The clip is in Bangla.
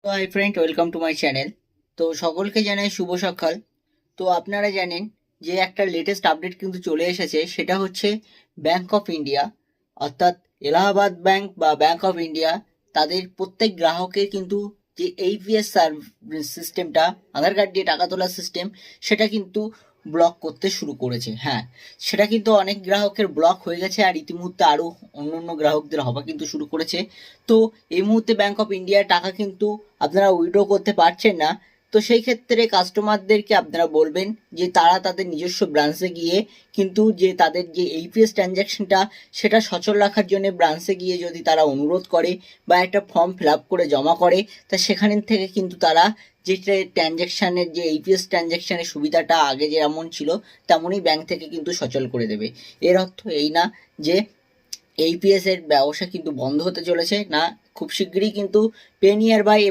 তো hi friend, welcome to my channel. তো সকলকে জানাই শুভ সকাল। তো আপনারা জানেন যে একটা লেটেস্ট আপডেট কিন্তু চলে এসেছে, সেটা হচ্ছে ব্যাংক অফ ইন্ডিয়া, অর্থাৎ এলাহাবাদ ব্যাংক বা ব্যাংক অফ ইন্ডিয়া, তাদের প্রত্যেক গ্রাহকের কিন্তু যে এইপিএস সিস্টেমটা, আধার কার্ড দিয়ে টাকা তোলার সিস্টেম, সেটা কিন্তু ব্লক করতে শুরু করেছে। হ্যাঁ, সেটা কিন্তু অনেক গ্রাহকের ব্লক হয়ে গেছে, আর ইতিমধ্যে আরও অন্য অন্য গ্রাহকদের হওয়া কিন্তু শুরু করেছে। তো এই মুহূর্তে ব্যাংক অফ ইন্ডিয়ার টাকা কিন্তু আপনারা উইথড্র করতে পারছেন না। তো সেই ক্ষেত্রে কাস্টমারদেরকে আপনারা বলবেন যে তারা তাদের নিজস্ব ব্রাঞ্চে গিয়ে কিন্তু যে তাদের যে এইপিএস ট্রানজ্যাকশনটা, সেটা সচল রাখার জন্য ব্রাঞ্চে গিয়ে যদি তারা অনুরোধ করে বা একটা ফর্ম ফিল আপ করে জমা করে, তা সেখান থেকে কিন্তু তারা যে ট্রানজ্যাকশানের যে এইপিএস ট্রানজ্যাকশানের সুবিধাটা আগে যেমন ছিল তেমনই ব্যাংক থেকে কিন্তু সচল করে দেবে। এর অর্থ এই না যে এইপিএস এর ব্যবসা কিন্তু বন্ধ হতে চলেছে না, খুব শিগগিরই কিন্তু পেনিয়ার বাই